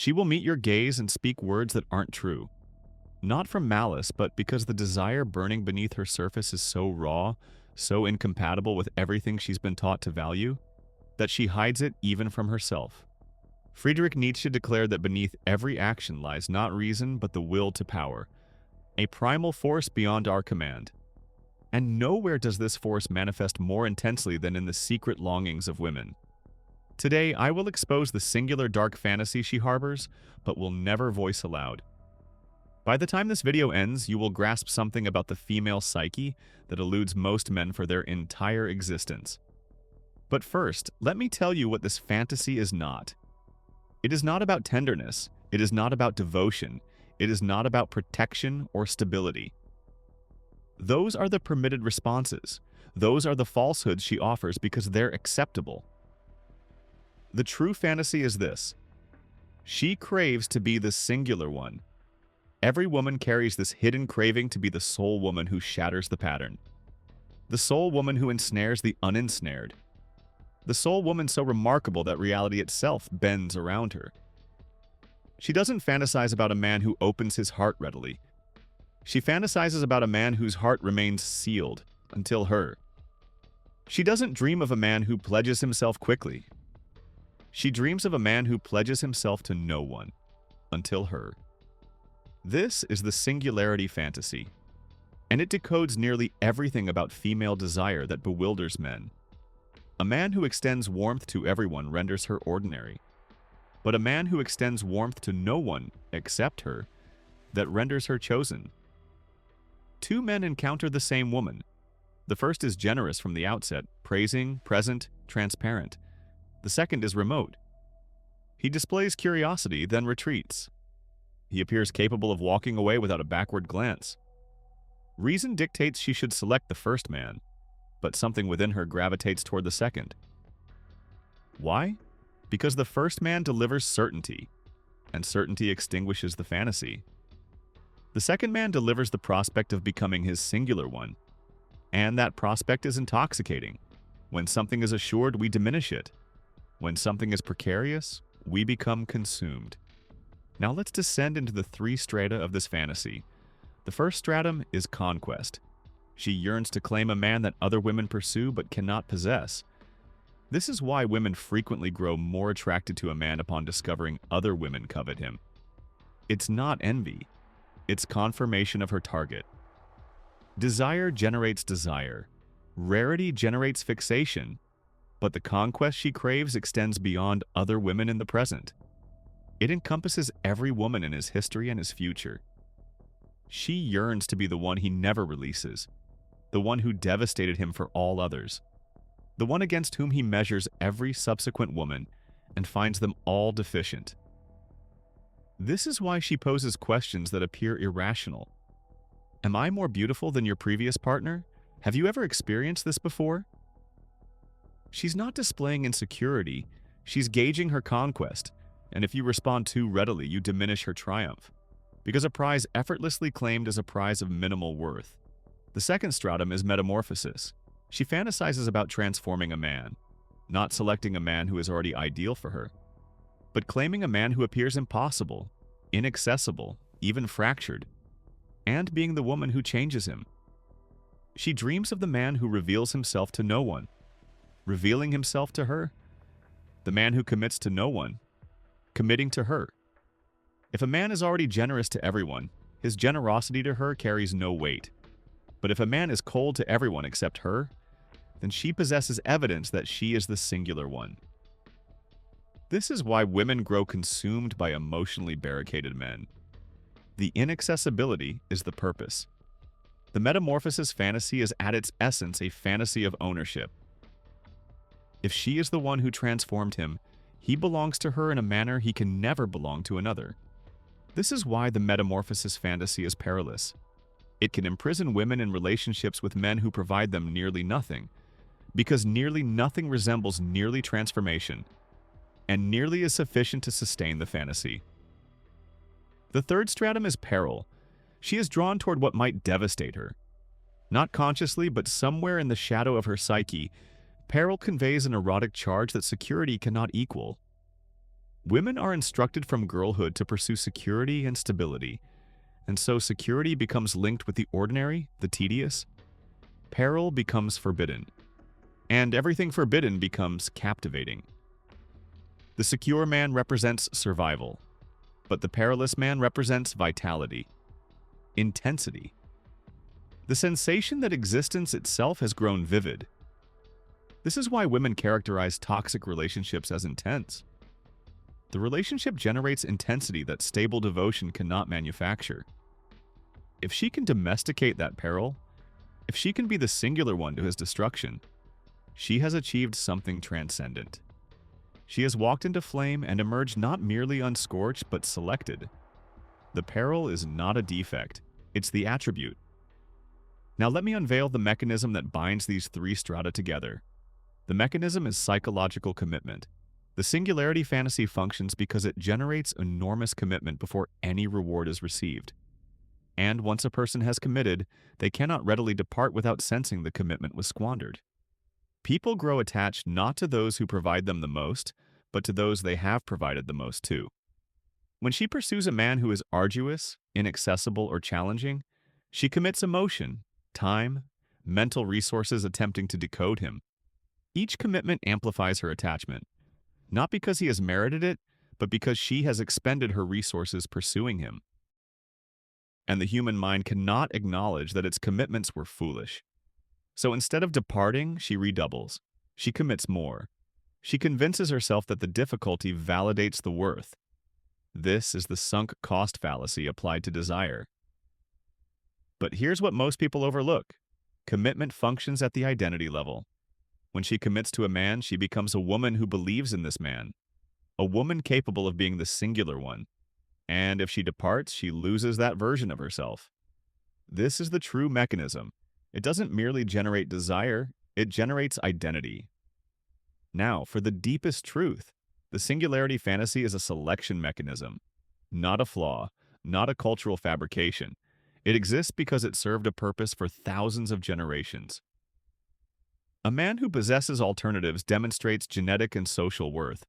She will meet your gaze and speak words that aren't true. Not from malice, but because the desire burning beneath her surface is so raw, so incompatible with everything she's been taught to value, that she hides it even from herself. Friedrich Nietzsche declared that beneath every action lies not reason but the will to power, a primal force beyond our command. And nowhere does this force manifest more intensely than in the secret longings of women. Today, I will expose the singular dark fantasy she harbors, but will never voice aloud. By the time this video ends, you will grasp something about the female psyche that eludes most men for their entire existence. But first, let me tell you what this fantasy is not. It is not about tenderness. It is not about devotion. It is not about protection or stability. Those are the permitted responses. Those are the falsehoods she offers because they're acceptable. The true fantasy is this. She craves to be the singular one. Every woman carries this hidden craving to be the sole woman who shatters the pattern. The sole woman who ensnares the unensnared. The sole woman so remarkable that reality itself bends around her. She doesn't fantasize about a man who opens his heart readily. She fantasizes about a man whose heart remains sealed until her. She doesn't dream of a man who pledges himself quickly. She dreams of a man who pledges himself to no one until her. This is the Singularity Fantasy, and it decodes nearly everything about female desire that bewilders men. A man who extends warmth to everyone renders her ordinary, but a man who extends warmth to no one except her, that renders her chosen. Two men encounter the same woman. The first is generous from the outset, praising, present, transparent. The second is remote. He displays curiosity, then retreats. He appears capable of walking away without a backward glance. Reason dictates she should select the first man, but something within her gravitates toward the second. Why? Because the first man delivers certainty, and certainty extinguishes the fantasy. The second man delivers the prospect of becoming his singular one, and that prospect is intoxicating. When something is assured, we diminish it. When something is precarious, we become consumed. Now let's descend into the three strata of this fantasy. The first stratum is conquest. She yearns to claim a man that other women pursue but cannot possess. This is why women frequently grow more attracted to a man upon discovering other women covet him. It's not envy. It's confirmation of her target. Desire generates desire. Rarity generates fixation. But the conquest she craves extends beyond other women in the present. It encompasses every woman in his history and his future. She yearns to be the one he never releases, the one who devastated him for all others, the one against whom he measures every subsequent woman and finds them all deficient. This is why she poses questions that appear irrational. Am I more beautiful than your previous partner? Have you ever experienced this before? She's not displaying insecurity, she's gauging her conquest, and if you respond too readily, you diminish her triumph. Because a prize effortlessly claimed is a prize of minimal worth. The second stratum is metamorphosis. She fantasizes about transforming a man, not selecting a man who is already ideal for her, but claiming a man who appears impossible, inaccessible, even fractured, and being the woman who changes him. She dreams of the man who reveals himself to no one, revealing himself to her, the man who commits to no one, committing to her. If a man is already generous to everyone, his generosity to her carries no weight. But if a man is cold to everyone except her, then she possesses evidence that she is the singular one. This is why women grow consumed by emotionally barricaded men. The inaccessibility is the purpose. The metamorphosis fantasy is at its essence a fantasy of ownership. If she is the one who transformed him, he belongs to her in a manner he can never belong to another. This is why the metamorphosis fantasy is perilous. It can imprison women in relationships with men who provide them nearly nothing, because nearly nothing resembles nearly transformation, and nearly is sufficient to sustain the fantasy. The third stratum is peril. She is drawn toward what might devastate her. Not consciously, but somewhere in the shadow of her psyche, peril conveys an erotic charge that security cannot equal. Women are instructed from girlhood to pursue security and stability, and so security becomes linked with the ordinary, the tedious. Peril becomes forbidden, and everything forbidden becomes captivating. The secure man represents survival, but the perilous man represents vitality, intensity. The sensation that existence itself has grown vivid. This is why women characterize toxic relationships as intense. The relationship generates intensity that stable devotion cannot manufacture. If she can domesticate that peril, if she can be the singular one to his destruction, she has achieved something transcendent. She has walked into flame and emerged not merely unscorched but selected. The peril is not a defect, it's the attribute. Now let me unveil the mechanism that binds these three strata together. The mechanism is psychological commitment. The singularity fantasy functions because it generates enormous commitment before any reward is received. And once a person has committed, they cannot readily depart without sensing the commitment was squandered. People grow attached not to those who provide them the most, but to those they have provided the most to. When she pursues a man who is arduous, inaccessible, or challenging, she commits emotion, time, mental resources attempting to decode him. Each commitment amplifies her attachment, not because he has merited it, but because she has expended her resources pursuing him. And the human mind cannot acknowledge that its commitments were foolish. So instead of departing, she redoubles. She commits more. She convinces herself that the difficulty validates the worth. This is the sunk cost fallacy applied to desire. But here's what most people overlook. Commitment functions at the identity level. When she commits to a man, she becomes a woman who believes in this man, a woman capable of being the singular one. And if she departs, she loses that version of herself. This is the true mechanism. It doesn't merely generate desire, it generates identity. Now, for the deepest truth, the singularity fantasy is a selection mechanism, not a flaw, not a cultural fabrication. It exists because it served a purpose for thousands of generations. A man who possesses alternatives demonstrates genetic and social worth.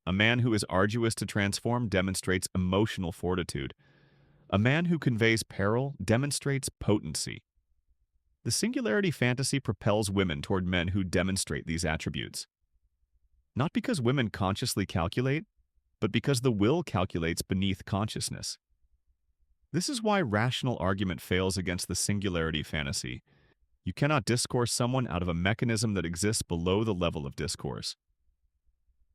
A man who is arduous to transform demonstrates emotional fortitude. A man who conveys peril demonstrates potency. The singularity fantasy propels women toward men who demonstrate these attributes. Not because women consciously calculate, but because the will calculates beneath consciousness. This is why rational argument fails against the singularity fantasy. You cannot discourse someone out of a mechanism that exists below the level of discourse.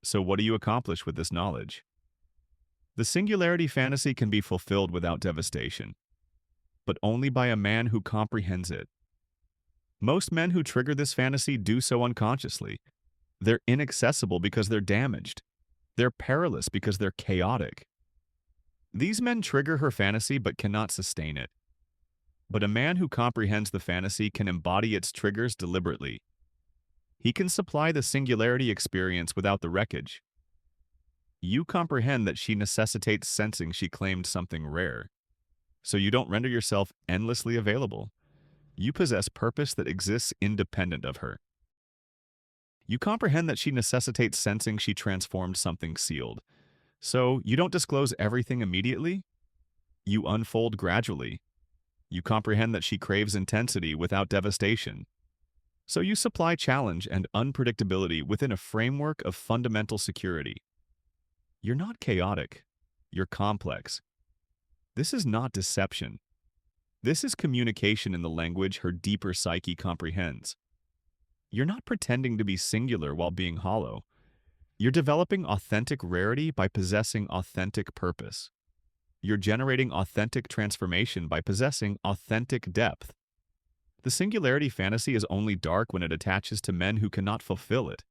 So what do you accomplish with this knowledge? The singularity fantasy can be fulfilled without devastation, but only by a man who comprehends it. Most men who trigger this fantasy do so unconsciously. They're inaccessible because they're damaged. They're perilous because they're chaotic. These men trigger her fantasy but cannot sustain it. But a man who comprehends the fantasy can embody its triggers deliberately. He can supply the singularity experience without the wreckage. You comprehend that she necessitates sensing she claimed something rare. So you don't render yourself endlessly available. You possess purpose that exists independent of her. You comprehend that she necessitates sensing she transformed something sealed. So you don't disclose everything immediately. You unfold gradually. You comprehend that she craves intensity without devastation. So you supply challenge and unpredictability within a framework of fundamental security. You're not chaotic. You're complex. This is not deception. This is communication in the language her deeper psyche comprehends. You're not pretending to be singular while being hollow. You're developing authentic rarity by possessing authentic purpose. You're generating authentic transformation by possessing authentic depth. The singularity fantasy is only dark when it attaches to men who cannot fulfill it.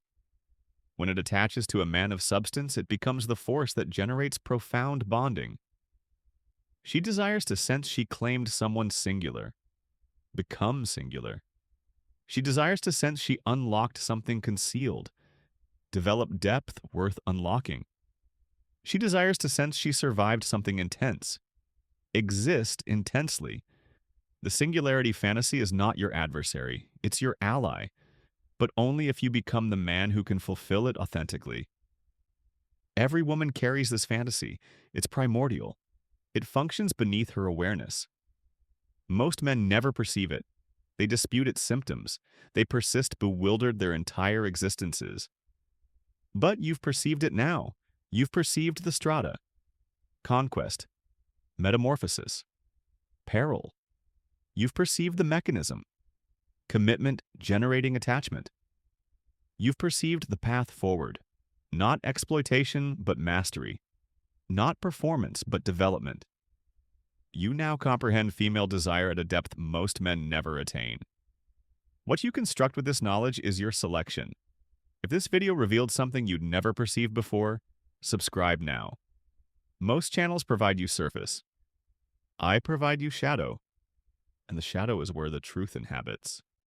When it attaches to a man of substance, it becomes the force that generates profound bonding. She desires to sense she claimed someone singular, become singular. She desires to sense she unlocked something concealed, develop depth worth unlocking. She desires to sense she survived something intense, exist intensely. The singularity fantasy is not your adversary, it's your ally, but only if you become the man who can fulfill it authentically. Every woman carries this fantasy. It's primordial. It functions beneath her awareness. Most men never perceive it. They dispute its symptoms. They persist bewildered their entire existences. But you've perceived it now. You've perceived the strata. Conquest. Metamorphosis. Peril. You've perceived the mechanism. Commitment generating attachment. You've perceived the path forward. Not exploitation, but mastery. Not performance, but development. You now comprehend female desire at a depth most men never attain. What you construct with this knowledge is your selection. If this video revealed something you'd never perceived before, subscribe now. Most channels provide you surface. I provide you shadow, and the shadow is where the truth inhabits.